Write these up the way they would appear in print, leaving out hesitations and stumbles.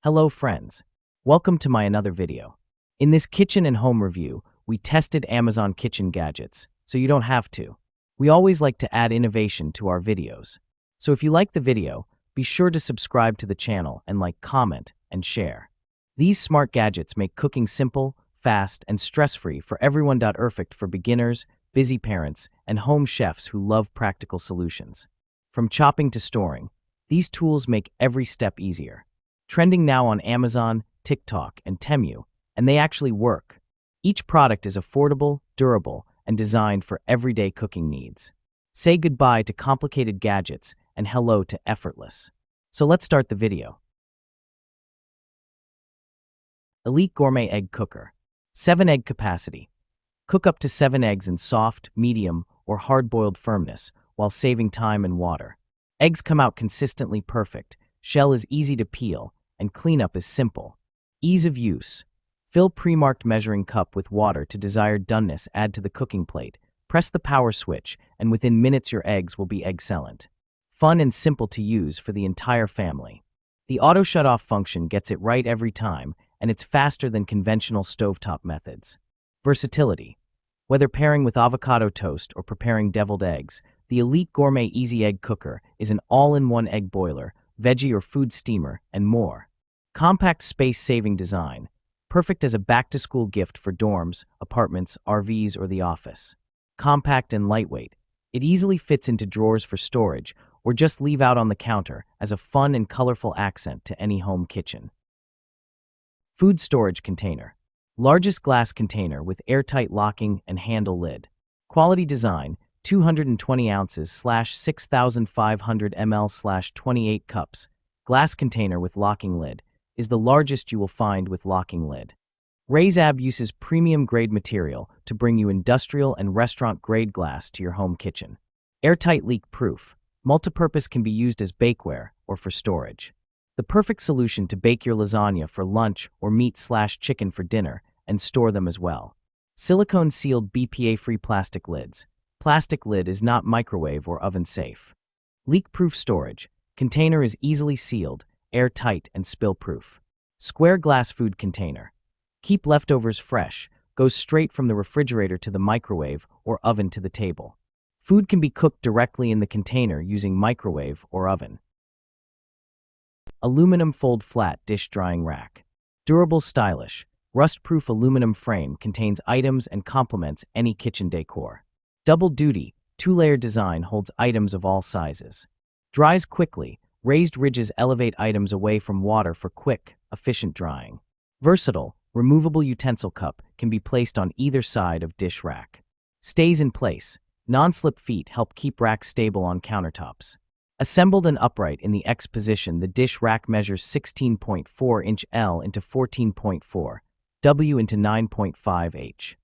Hello friends, welcome to my another video. In this kitchen and home review, we tested Amazon kitchen gadgets, so you don't have to. We always like to add innovation to our videos. So if you like the video, be sure to subscribe to the channel and comment, and share. These smart gadgets make cooking simple, fast, and stress-free for everyone. Perfect for beginners, busy parents, and home chefs who love practical solutions. From chopping to storing, these tools make every step easier. Trending now on Amazon, TikTok, and Temu, and they actually work. Each product is affordable, durable, and designed for everyday cooking needs. Say goodbye to complicated gadgets and hello to effortless. So let's start the video. Elite Gourmet Egg Cooker. 7-egg capacity. Cook up to 7 eggs in soft, medium, or hard-boiled firmness while saving time and water. Eggs come out consistently perfect, shell is easy to peel, and cleanup is simple. Ease of use. Fill pre-marked measuring cup with water to desired doneness, add to the cooking plate, press the power switch, and within minutes your eggs will be excellent. Fun and simple to use for the entire family. The auto shut-off function gets it right every time, and it's faster than conventional stovetop methods. Versatility. Whether pairing with avocado toast or preparing deviled eggs, the Elite Gourmet Easy Egg Cooker is an all-in-one egg boiler, veggie or food steamer, and more. Compact space-saving design. Perfect as a back-to-school gift for dorms, apartments, RVs, or the office. Compact and lightweight. It easily fits into drawers for storage, or just leave out on the counter as a fun and colorful accent to any home kitchen. Food storage container. Largest glass container with airtight locking and handle lid. Quality design, 220 ounces / 6,500 ml / 28 cups. Glass container with locking lid is the largest you will find with locking lid. RaisAb uses premium grade material to bring you industrial and restaurant grade glass to your home kitchen. Airtight leak proof. Multipurpose, can be used as bakeware or for storage. The perfect solution to bake your lasagna for lunch or meat/chicken for dinner and store them as well. Silicone sealed BPA-free plastic lids. Plastic lid is not microwave or oven safe. Leak-proof storage. Container is easily sealed, airtight, and spill-proof. Square glass food container. Keep leftovers fresh. Goes straight from the refrigerator to the microwave or oven to the table. Food can be cooked directly in the container using microwave or oven. Aluminum fold flat dish drying rack. Durable, stylish. Rust-proof aluminum frame contains items and complements any kitchen decor. Double duty, 2-layer design holds items of all sizes. Dries quickly. Raised ridges elevate items away from water for quick, efficient drying. Versatile, removable utensil cup can be placed on either side of dish rack. Stays in place. Non-slip feet help keep rack stable on countertops. Assembled and upright in the X position, the dish rack measures 16.4 inch L into 14.4 W into 9.5 H.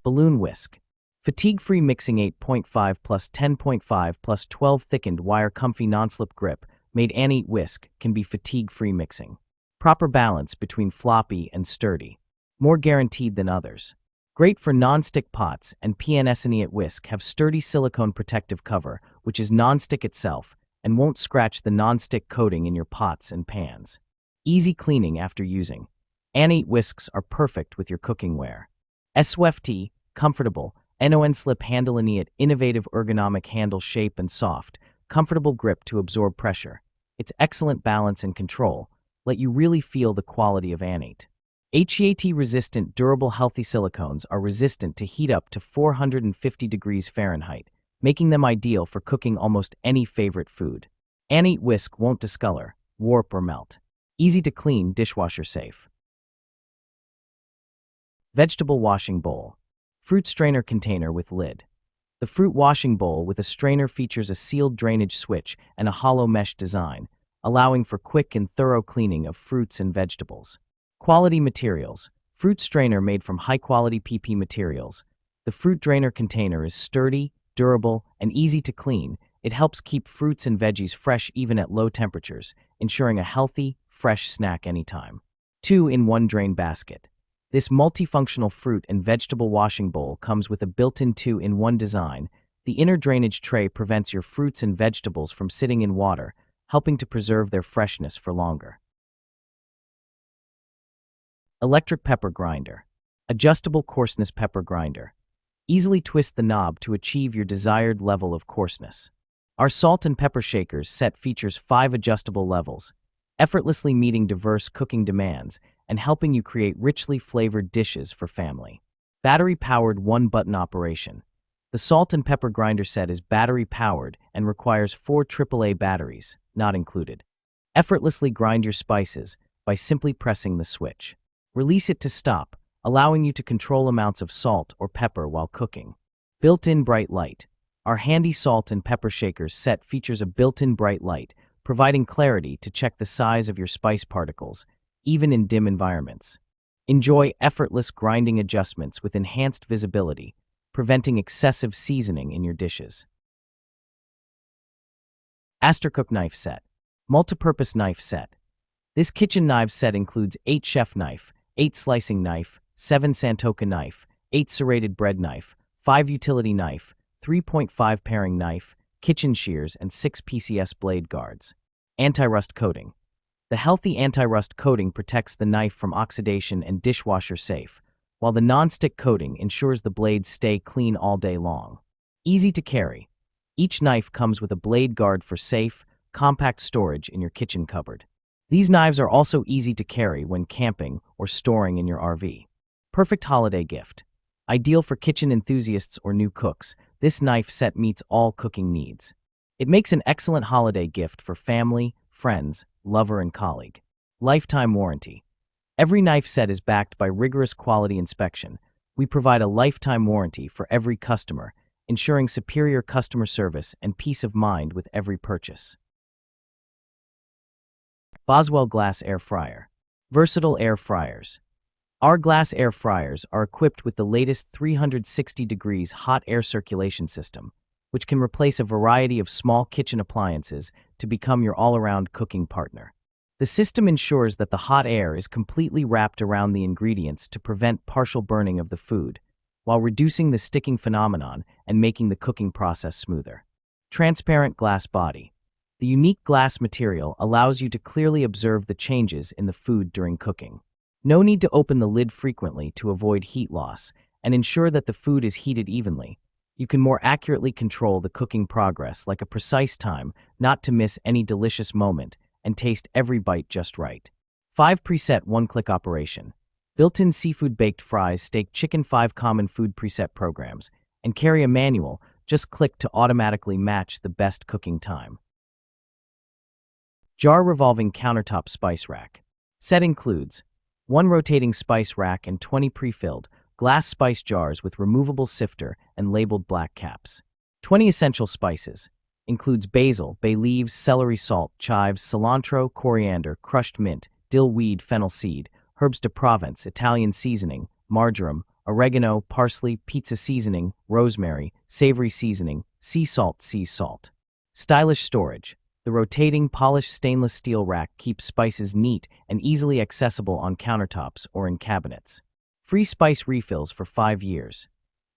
Balloon whisk. Fatigue-free mixing 8.5 plus 10.5 plus 12 thickened wire comfy non-slip grip made Annie whisk can be fatigue-free mixing. Proper balance between floppy and sturdy. More guaranteed than others. Great for non-stick pots, and PNSNE at whisk have sturdy silicone protective cover which is non-stick itself and won't scratch the non-stick coating in your pots and pans. Easy cleaning after using. Annie whisks are perfect with your cooking ware. SWFT, comfortable, non-slip handle Aniat innovative ergonomic handle shape and soft, comfortable grip to absorb pressure. Its excellent balance and control let you really feel the quality of Anite. HEAT-resistant durable healthy silicones are resistant to heat up to 450 degrees Fahrenheit, making them ideal for cooking almost any favorite food. Anite whisk won't discolor, warp, or melt. Easy to clean, dishwasher safe. Vegetable washing bowl. Fruit strainer container with lid. The fruit washing bowl with a strainer features a sealed drainage switch and a hollow mesh design, allowing for quick and thorough cleaning of fruits and vegetables. Quality materials. Fruit strainer made from high-quality PP materials. The fruit drainer container is sturdy, durable, and easy to clean. It helps keep fruits and veggies fresh even at low temperatures, ensuring a healthy, fresh snack anytime. 2-in-1 drain basket. This multifunctional fruit and vegetable washing bowl comes with a built-in 2-in-1 design. The inner drainage tray prevents your fruits and vegetables from sitting in water, helping to preserve their freshness for longer. Electric pepper grinder. Adjustable coarseness pepper grinder. Easily twist the knob to achieve your desired level of coarseness. Our salt and pepper shakers set features 5 adjustable levels, effortlessly meeting diverse cooking demands and helping you create richly flavored dishes for family. Battery-powered one-button operation. The salt and pepper grinder set is battery-powered and requires 4 AAA batteries, not included. Effortlessly grind your spices by simply pressing the switch. Release it to stop, allowing you to control amounts of salt or pepper while cooking. Built-in bright light. Our handy salt and pepper shakers set features a built-in bright light, providing clarity to check the size of your spice particles, even in dim environments. Enjoy effortless grinding adjustments with enhanced visibility, preventing excessive seasoning in your dishes. Astercook knife set. Multipurpose knife set. This kitchen knives set includes 8 chef knife, 8 slicing knife, 7 Santoka knife, 8 serrated bread knife, 5 utility knife, 3.5 paring knife, kitchen shears, and 6 PCS blade guards. Anti-rust coating. The healthy anti-rust coating protects the knife from oxidation and dishwasher safe, while the non-stick coating ensures the blades stay clean all day long. Easy to carry. Each knife comes with a blade guard for safe, compact storage in your kitchen cupboard. These knives are also easy to carry when camping or storing in your RV. Perfect holiday gift. Ideal for kitchen enthusiasts or new cooks, this knife set meets all cooking needs. It makes an excellent holiday gift for family, friends, lover, and colleague. Lifetime warranty. Every knife set is backed by rigorous quality inspection. We provide a lifetime warranty for every customer, ensuring superior customer service and peace of mind with every purchase. Boswell Glass Air Fryer. Versatile air fryers. Our glass air fryers are equipped with the latest 360 degrees hot air circulation system, which can replace a variety of small kitchen appliances to become your all-around cooking partner. The system ensures that the hot air is completely wrapped around the ingredients to prevent partial burning of the food, while reducing the sticking phenomenon and making the cooking process smoother. Transparent glass body. The unique glass material allows you to clearly observe the changes in the food during cooking. No need to open the lid frequently to avoid heat loss and ensure that the food is heated evenly. You can more accurately control the cooking progress like a precise time, not to miss any delicious moment, and taste every bite just right. 5 preset one-click operation. Built-in seafood baked fries, steak, chicken, 5 common food preset programs, and carry a manual, just click to automatically match the best cooking time. Jar revolving countertop spice rack. Set includes 1 rotating spice rack and 20 pre-filled glass spice jars with removable sifter and labeled black caps. 20 essential spices. Includes basil, bay leaves, celery salt, chives, cilantro, coriander, crushed mint, dill weed, fennel seed, herbs de Provence, Italian seasoning, marjoram, oregano, parsley, pizza seasoning, rosemary, savory seasoning, sea salt, sea salt. Stylish storage. The rotating, polished stainless steel rack keeps spices neat and easily accessible on countertops or in cabinets. Free spice refills for 5 years.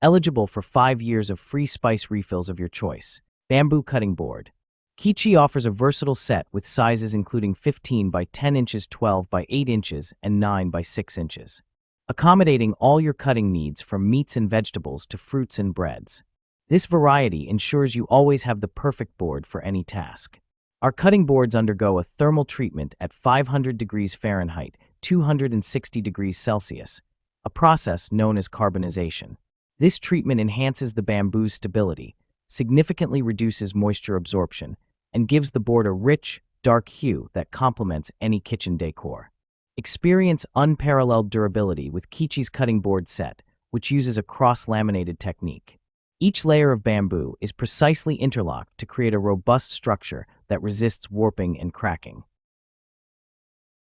Eligible for 5 years of free spice refills of your choice. Bamboo cutting board. Kichi offers a versatile set with sizes including 15 by 10 inches, 12 by 8 inches, and 9 by 6 inches. Accommodating all your cutting needs from meats and vegetables to fruits and breads. This variety ensures you always have the perfect board for any task. Our cutting boards undergo a thermal treatment at 500 degrees Fahrenheit, 260 degrees Celsius, a process known as carbonization. This treatment enhances the bamboo's stability, significantly reduces moisture absorption, and gives the board a rich, dark hue that complements any kitchen decor. Experience unparalleled durability with Kichi's cutting board set, which uses a cross-laminated technique. Each layer of bamboo is precisely interlocked to create a robust structure that resists warping and cracking.